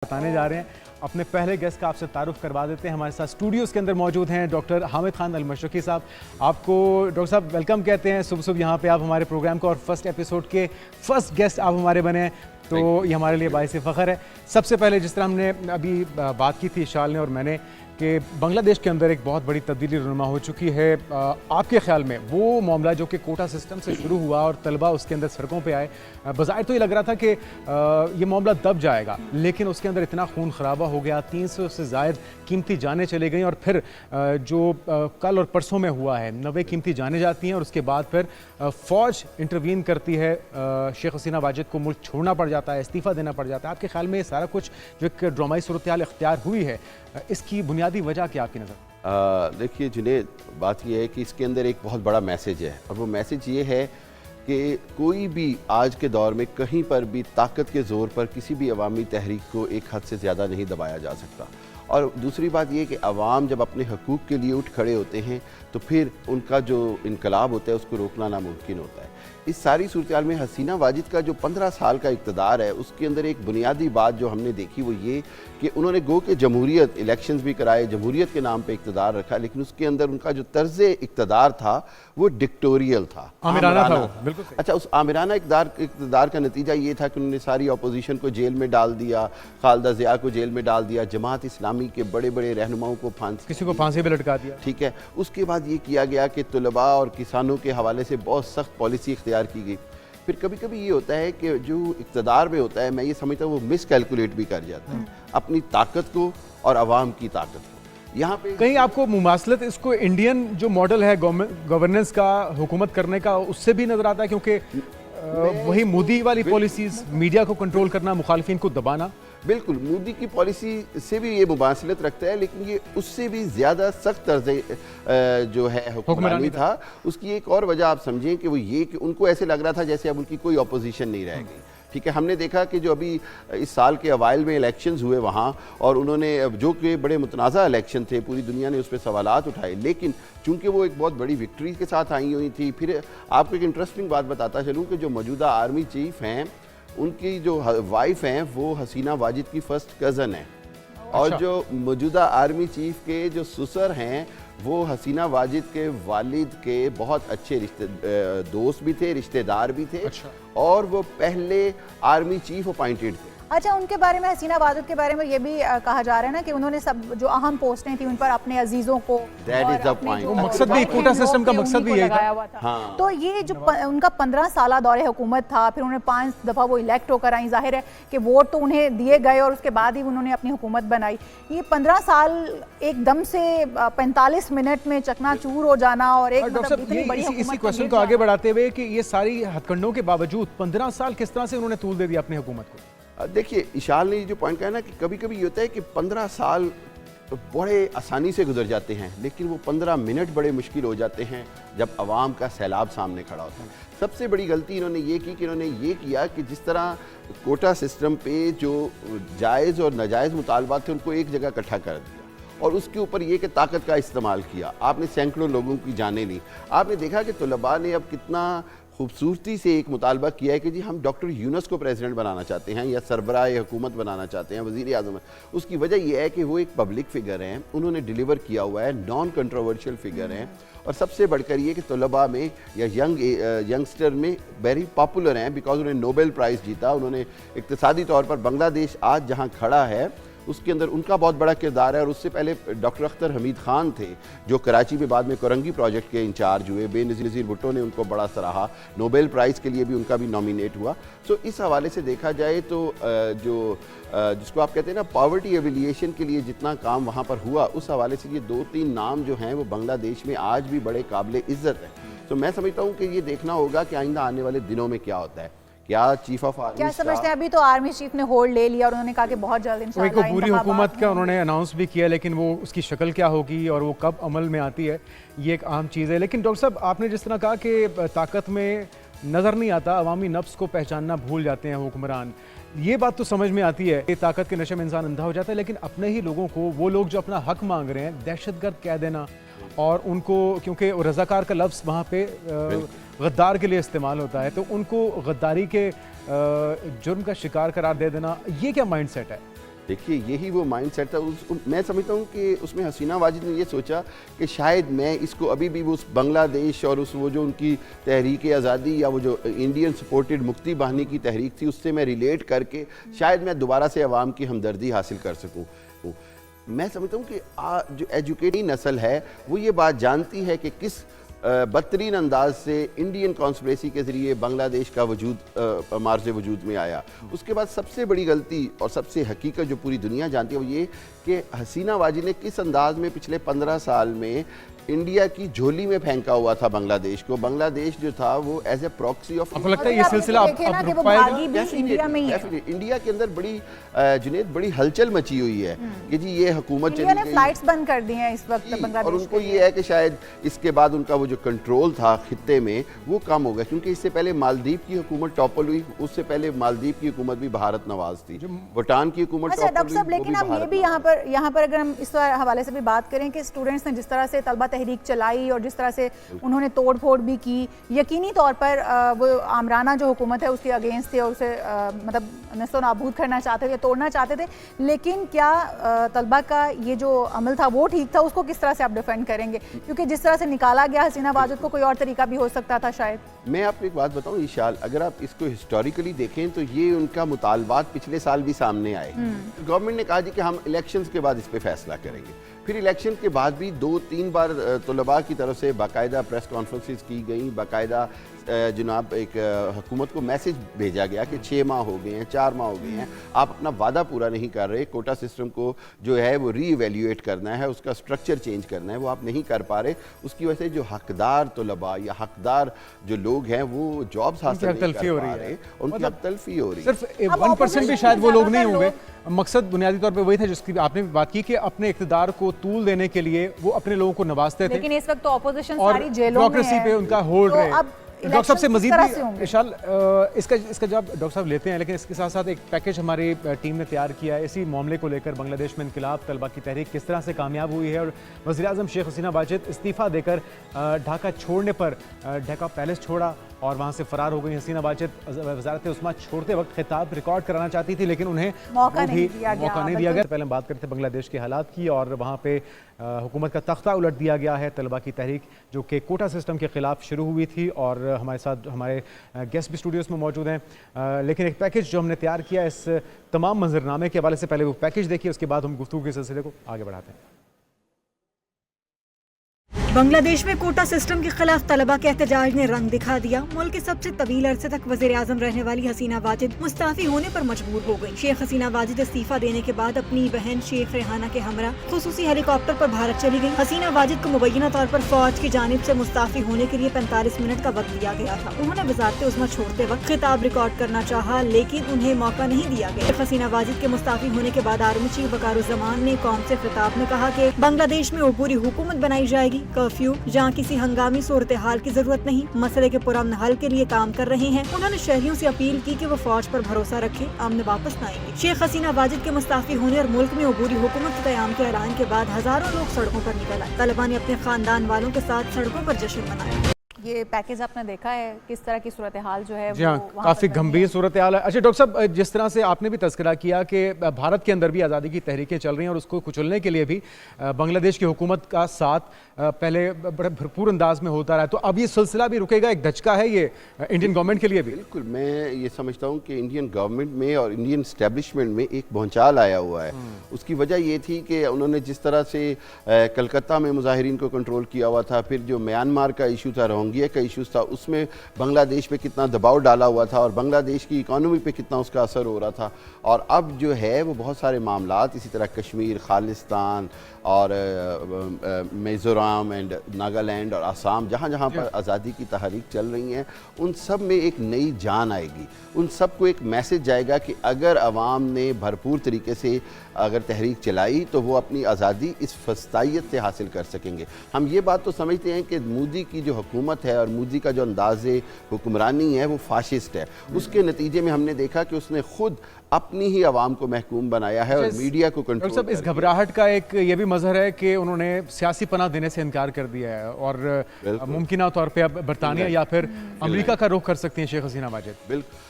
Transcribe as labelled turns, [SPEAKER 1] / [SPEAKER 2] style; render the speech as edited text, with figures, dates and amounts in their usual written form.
[SPEAKER 1] बताने जा रहे हैं। अपने पहले गेस्ट का आपसे तारुफ करवा देते हैं। हमारे साथ स्टूडियोज़ के अंदर मौजूद हैं डॉक्टर हामिद खान अल-मशरकी साहब। आपको डॉक्टर साहब वेलकम कहते हैं सुबह सुबह यहाँ पे आप हमारे प्रोग्राम को, और फर्स्ट एपिसोड के फर्स्ट गेस्ट आप हमारे बने हैं, तो ये हमारे लिए बाइस फ़ख्र है। सबसे पहले जिस तरह हमने अभी बात की थी शाल ने और मैंने कि बांग्लादेश के अंदर एक बहुत बड़ी तब्दीली रुनुमा हो चुकी है, आपके ख्याल में वो मामला जो कि कोटा सिस्टम से शुरू हुआ और तलबा उसके अंदर सड़कों पे आए, बज़ाहिर तो ये लग रहा था कि ये मामला दब जाएगा, लेकिन उसके अंदर इतना खून खराबा हो गया, 300 से ज़ायद कीमती जानें चली गई, और फिर जो कल और परसों में हुआ है 90 कीमती जानें जाती हैं, और उसके बाद फिर फ़ौज इंटरवीन करती है, शेख हसीना वाजिद को मुल्क छोड़ना पड़ जाता है, इस्तीफ़ा देना पड़ जाता है। आपके ख्याल में ये सारा कुछ जो एक ड्रामाई सूरत हाल इख्तियार हुई है, इसकी बुनियादी वजह क्या आपकी नज़र?
[SPEAKER 2] देखिए जुनेद, बात यह है कि इसके अंदर एक बहुत बड़ा मैसेज है, और वो मैसेज ये है कि कोई भी आज के दौर में कहीं पर भी ताकत के ज़ोर पर किसी भी अवामी तहरीक को एक हद से ज़्यादा नहीं दबाया जा सकता। और दूसरी बात ये कि अवाम जब अपने हकूक़ के लिए उठ खड़े होते हैं तो फिर उनका जो इनकलाब होता है उसको रोकना नामुमकिन होता है। इस सारी सूरत हाल में हसीना वाजिद का जो 15 साल का इक़्तिदार है, उसके अंदर एक बुनियादी बात जो हमने देखी वो ये कि उन्होंने गो के जमहूरियत इलेक्शंस भी कराए, जमहूरियत के नाम पे इक़्तिदार रखा, लेकिन उसके अंदर उनका जो तर्ज़ इक़्तिदार था वो डिक्टोरियल था,
[SPEAKER 1] आमिराना था। बिल्कुल।
[SPEAKER 2] अच्छा, उस आमिराना इक़्तिदार का नतीजा ये था कि उन्होंने सारी अपोजिशन को जेल में डाल दिया, खालिदा ज़िया को जेल में डाल दिया, जमात इस्लामी के बड़े बड़े रहनुमाओं को
[SPEAKER 1] किसी को फांसी पे लटका दिया।
[SPEAKER 2] ठीक है। उसके बाद ये किया गया कि तलबा और किसानों के हवाले से बहुत सख्त पॉलिसी इख्तियार की गई। फिर कभी कभी ये होता है कि जो इक़्तिदार में होता है, मैं ये समझता हूँ वो मिस कैलकुलेट भी कर जाता है अपनी ताकत को और अवाम की ताकत को। यहाँ पे
[SPEAKER 1] कहीं आपको मुमासलत इसको इंडियन जो मॉडल है गवर्नेंस का, हुकूमत करने का, उससे भी नजर आता है, क्योंकि वही मोदी वाली पॉलिसीज, मीडिया को कंट्रोल करना, मुखालिफिन को दबाना।
[SPEAKER 2] बिल्कुल, मोदी की पॉलिसी से भी ये मुबासलत रखता है, लेकिन ये उससे भी ज़्यादा सख्त तर्ज जो है हुक्मरानी था। उसकी एक और वजह आप समझें कि वो ये कि उनको ऐसे लग रहा था जैसे अब उनकी कोई अपोजिशन नहीं रह गई। ठीक है, हमने देखा कि जो अभी इस साल के अवाइल में इलेक्शंस हुए वहाँ, और उन्होंने जो कि बड़े मुतनाज़ा इलेक्शन थे, पूरी दुनिया ने उस पर सवालात उठाए, लेकिन चूंकि वो एक बहुत बड़ी विक्ट्री के साथ आई हुई थी। फिर आपको एक इंटरेस्टिंग बात बताता चलूँ कि जो मौजूदा आर्मी चीफ हैं, उनकी जो वाइफ हैं वो हसीना वाजिद की फ़र्स्ट कज़न है। और जो मौजूदा आर्मी चीफ के जो ससुर हैं वो हसीना वाजिद के वालिद के बहुत अच्छे दोस्त भी थे, रिश्तेदार भी थे। और वो पहले आर्मी चीफ अपॉइंटेड थे।
[SPEAKER 3] अच्छा, उनके बारे में, हसीना वाजिद के बारे में ये भी कहा जा रहा है ना कि उन्होंने सब जो अहम पोस्टें थी उन पर अपने अजीजों को,
[SPEAKER 1] मकसद भी, कोटा सिस्टम का मकसद भी यही था।
[SPEAKER 3] हाँ। तो ये जो उनका 15 साल दौरे हुकूमत था, फिर उन्होंने 5 दफ़ा वो इलेक्ट होकर आई, जाहिर है कि वोट तो उन्हें दिए गए और उसके बाद ही उन्होंने अपनी हुकूमत बनाई। ये 15 साल एकदम से 45 मिनट में चकनाचूर हो जाना, और एक
[SPEAKER 1] इतनी बड़ी इसी क्वेश्चन को आगे बढ़ाते हुए कि ये सारी हथकंडों के बावजूद 15 साल किस तरह से उन्होंने तूल दे दिया अपनी हुकूमत को?
[SPEAKER 2] देखिए, इशाल ने जो पॉइंट कहा ना कि कभी कभी ये होता है कि 15 साल बड़े आसानी से गुजर जाते हैं, लेकिन वो 15 मिनट बड़े मुश्किल हो जाते हैं जब अवाम का सैलाब सामने खड़ा होता है। सबसे बड़ी गलती इन्होंने ये की कि इन्होंने ये किया कि जिस तरह कोटा सिस्टम पे जो जायज़ और नाजायज़ मुतालबात थे उनको एक जगह इकट्ठा कर दिया, और उसके ऊपर ये कि ताकत का इस्तेमाल किया। आपने सैकड़ों लोगों की जानें ली। आपने देखा कि तलबा ने अब कितना खूबसूरती से एक मुतालबा किया है कि जी हम डॉक्टर यूनुस को प्रेसिडेंट बनाना चाहते हैं, या सरबराह हुकूमत बनाना चाहते हैं, वज़ीर आज़म। उसकी वजह यह है कि वो एक पब्लिक फ़िगर हैं, उन्होंने डिलीवर किया हुआ है, नॉन कंट्रोवर्शियल फ़िगर हैं, और सबसे बढ़कर ये कि तलबा में या यंगस्टर में वेरी पॉपुलर हैं, बिकॉज उन्होंने नोबेल प्राइज़ जीता। उन्होंने इक़्तिसादी तौर पर बांग्लादेश आज जहाँ खड़ा है उसके अंदर उनका बहुत बड़ा किरदार है। और उससे पहले डॉक्टर अख्तर हमीद खान थे जो कराची में बाद में कोरंगी प्रोजेक्ट के इंचार्ज हुए। बेनज़ीर भुट्टो ने उनको बड़ा सराहा, नोबेल प्राइज़ के लिए भी उनका भी नॉमिनेट हुआ। सो इस हवाले से देखा जाए तो जिसको आप कहते हैं ना पॉवर्टी एविलिएशन के लिए जितना काम वहाँ पर हुआ, उस हवाले से ये 2-3 नाम जो हैं वो बांग्लादेश में आज भी बड़े काबिल इज़्ज़त हैं। तो मैं समझता हूँ कि ये देखना होगा कि आइंदा आने वाले दिनों में क्या होता है। क्या चीफ ऑफ आर्मी,
[SPEAKER 3] क्या समझते हैं? अभी तो आर्मी चीफ ने होल्ड ले लिया और उन्होंने कहा कि बहुत जल्द इंशाल्लाह
[SPEAKER 1] पूरी हुकूमत का उन्होंने अनाउंस भी किया, लेकिन वो उसकी शक्ल क्या होगी और वो कब अमल में आती है, ये एक अहम चीज़ है। लेकिन डॉक्टर साहब, आपने जिस तरह कहा कि ताकत में नज़र नहीं आता, अवामी नफ्स को पहचानना भूल जाते हैं हुक्मरान, ये बात तो समझ में आती है कि ताकत के नशे में इंसान अंधा हो जाता है, लेकिन अपने ही लोगों को, वो लोग जो अपना हक मांग रहे हैं, दहशतगर्द कह देना, और उनको, क्योंकि रज़ाकार का लफ्ज़ वहाँ पे गद्दार के लिए इस्तेमाल होता है, तो उनको गद्दारी के जुर्म का शिकार करार दे देना, ये क्या माइंड सेट है?
[SPEAKER 2] देखिए यही वो माइंड सेट था। मैं समझता हूँ कि उसमें हसीना वाजिद ने ये सोचा कि शायद मैं इसको अभी भी उस बांग्लादेश और उस वो जो उनकी तहरीक आज़ादी या वो जो इंडियन सपोर्टेड मुक्ति बाहिनी की तहरीक थी उससे मैं रिलेट करके शायद मैं दोबारा से अवाम की हमदर्दी हासिल कर सकूँ। मैं समझता हूँ कि जो एजुकेटेड नस्ल है वो ये बात जानती है कि किस बदतरीन अंदाज से इंडियन कॉन्स्पिरेसी के ज़रिए बांग्लादेश का वजूद मार्ज़ वजूद में आया। उसके बाद सबसे बड़ी गलती और सबसे हकीकत जो पूरी दुनिया जानती है वो ये कि हसीना वाजिद ने किस अंदाज में पिछले 15 साल में इंडिया की झोली में फेंका हुआ था बांग्लादेश को। बांग्लादेश जो था वो एज ए प्रॉक्सी ऑफ,
[SPEAKER 1] आपको लगता है ये सिलसिला अब रुक पाएगा?
[SPEAKER 2] इंडिया के अंदर बड़ी जुनैद बड़ी हलचल मची हुई है कि जी ये हुकूमत
[SPEAKER 3] चली गई, फ्लाइट्स बंद कर दी हैं इस वक्त बांग्लादेश,
[SPEAKER 2] और उनको ये है कि शायद इसके बाद उनका वो जो कंट्रोल था खित्ते में वो कम हो गया, क्योंकि इससे पहले मालदीव की हुकूमत टॉपल हुई, उससे पहले मालदीव की हुकूमत भी भारत नवाज थी, भूटान की हुकूमत टॉपल हुई।
[SPEAKER 3] लेकिन अब ये भी यहाँ पर अगर हम इस हवाले से भी बात करें कि स्टूडेंट्स ने जिस तरह से तलबा तहरीक चलाई और जिस तरह से उन्होंने तोड़ फोड़ भी की, यकीनी तौर पर वो आमराना जो हुकूमत है उसके अगेंस्ट थे और उसे मतलब नस्लो नाबूद करना चाहते थे, तोड़ना चाहते थे। लेकिन क्या तलबा का ये जो अमल था वो ठीक था? उसको किस तरह से आप डिफेंड करेंगे? क्योंकि जिस तरह से निकाला गया हसीना वाजिद को कोई और तरीका भी हो सकता था शायद।
[SPEAKER 2] मैं आपको एक बात बताऊं ईशाल, अगर आप इसको हिस्टोरिकली देखें तो ये उनका मुतालबात पिछले साल भी सामने आए। गवर्नमेंट ने कहा जी कि हम इलेक्शंस के बाद इस पे फैसला करेंगे। फिर इलेक्शन के बाद भी 2-3 बार तलबा की तरफ से बाकायदा प्रेस कॉन्फ्रेंसेस की गई, बाकायदा जनाब एक हुकूमत को मैसेज भेजा गया कि 6 माह हो गए हैं, 4 माह हो गए हैं, आप अपना वादा पूरा नहीं कर रहे, कोटा सिस्टम को जो है वो रीइवैल्यूएट करना है, उसका स्ट्रक्चर चेंज करना है, वो आप नहीं कर पा रहे। उसकी वजह से जो हकदार तलबा या हकदार जो लोग हैं वो जॉब्स हासिल नहीं कर पा रहे, उनकी अब तलफी हो रही है।
[SPEAKER 1] सिर्फ 1% भी शायद वो लोग नहीं होंगे। मकसद बुनियादी तौर पे वही था जिसकी आपने बात की कि अपने इक़्तिदार को तूल देने के लिए वो अपने लोगों को नवाजते थे।
[SPEAKER 3] लेकिन इस वक्त तो ऑपोजिशन सारी जेलों में है,
[SPEAKER 1] पे उनका होल्ड रहे। डॉक्टर साहब से मजीद विशाल इसका जवाब डॉक्टर साहब लेते हैं, लेकिन इसके साथ साथ एक पैकेज हमारी टीम ने तैयार किया है इसी मामले को लेकर। बांग्लादेश में इनकलाब तलबा की तहरीक किस तरह से कामयाब हुई है और वज़ीर-ए-आज़म शेख हसीना वाजिद इस्तीफ़ा देकर ढाका छोड़ने पर ढाका पैलेस छोड़ा और वहाँ से फरार हो गई। हसीना वाजिद वज़ारत उस्मा छोड़ते वक्त खिताब रिकॉर्ड कराना चाहती थी लेकिन उन्हें मौका नहीं दिया गया। पहले हम बात करते बांग्लादेश के हालात की और वहाँ पे हुकूमत का तख्ता उलट दिया गया है। तलबा की तहरीक जो कि कोटा सिस्टम के खिलाफ शुरू हुई थी और हमारे साथ हमारे गेस्ट भी स्टूडियोज़ में मौजूद हैं। लेकिन एक पैकेज जो हमने तैयार किया इस तमाम मंजरनामे के हवाले से, पहले वो पैकेज देखिए, उसके बाद हम गुफ्तगू के सिलसिले को आगे बढ़ाते हैं।
[SPEAKER 4] बांग्लादेश में कोटा सिस्टम के खिलाफ तलबा के एहतजाज ने रंग दिखा दिया। मुल्क के सबसे तवील अरसे तक वज़ीर आज़म रहने वाली हसीना वाजिद मुस्ताफी होने पर मजबूर हो गई। शेख हसीना वाजिद इस्तीफा देने के बाद अपनी बहन शेख रेहाना के हमरा खुसूसी हेलीकॉप्टर पर भारत चली गई। हसीना वाजिद को मुबैना तौर पर फौज की जानिब से मुस्ताफी होने के लिए 45 मिनट का वक्त दिया गया था। उन्होंने वज़ारत उस्मा छोड़ते वक्त खिताब रिकॉर्ड करना चाहा लेकिन उन्हें मौका नहीं दिया गया। हसीना वाजिद के मुस्ताफी होने के बाद आर्मी चीफ वकारुज़्ज़मान ने कौम से खिताब में कहा कि बांग्लादेश में पूरी हुकूमत बनाई जाएगी, कर्फ्यू जहाँ किसी हंगामी सूरत हाल की जरूरत नहीं, मसले के पुरअमन हल के लिए काम कर रहे हैं। उन्होंने शहरियों से अपील की कि वो फौज पर भरोसा रखें, अमन वापस न आएंगे। शेख हसीना वाजिद के मुस्ताफी होने और मुल्क में अबूरी हुकूमत के क़याम के ऐलान के बाद हजारों लोग सड़कों पर निकल आए। तलबा ने अपने खानदान वालों के साथ सड़कों पर जश्न मनाया।
[SPEAKER 3] ये पैकेज आपने देखा है किस तरह की सूरत हाल जो है
[SPEAKER 1] जी हाँ, काफ़ी गंभीर सूरत हाल है। अच्छा डॉक्टर साहब, जिस तरह से आपने भी तज़किरा किया कि भारत के अंदर भी आज़ादी की तहरीकें चल रही हैं और उसको कुचलने के लिए भी बांग्लादेश की हुकूमत का साथ पहले बड़े भरपूर अंदाज में होता रहा, तो अब ये सिलसिला भी रुकेगा? एक धचका है ये इंडियन गवर्नमेंट के लिए भी?
[SPEAKER 2] बिल्कुल, मैं ये समझता हूँ कि इंडियन गवर्नमेंट में और इंडियन इस्टेब्लिशमेंट में एक भूचाल आया हुआ है। उसकी वजह ये थी कि उन्होंने जिस तरह से कलकत्ता में मुजाहिरीन को कंट्रोल किया हुआ था, फिर जो म्यांमार का इशू था, रोहिंग्या का इशू था, उसमें बांग्लादेश पे कितना दबाव डाला हुआ था और बांग्लादेश की इकॉनमी पे कितना उसका असर हो रहा था। और अब जो है वो बहुत सारे मामलात, इसी तरह कश्मीर, खालिस्तान और मिज़ोरम एंड नागालैंड और आसाम, जहाँ जहाँ पर आज़ादी की तहरीक चल रही हैं, उन सब में एक नई जान आएगी। उन सब को एक मैसेज जाएगा कि अगर अवाम ने भरपूर तरीके से अगर तहरीक चलाई तो वो अपनी आज़ादी इस फस्तायत से हासिल कर सकेंगे। हम ये बात तो समझते हैं कि मोदी की जो हुकूमत है और मोदी का जो अंदाज़े हुक्मरानी है वो फाशिस्ट है। उसके नतीजे में हमने देखा कि उसने खुद अपनी ही आवाम को महकूम बनाया है और मीडिया को कंट्रोल।
[SPEAKER 1] सब इस घबराहट का एक ये भी मजहर है कि उन्होंने सियासी पनाह देने से इनकार कर दिया है और मुमकिन तौर पे अब बरतानिया या फिर अमेरिका का रुख कर सकती हैं शेख हसीना वाजिद।
[SPEAKER 2] बिल्कुल,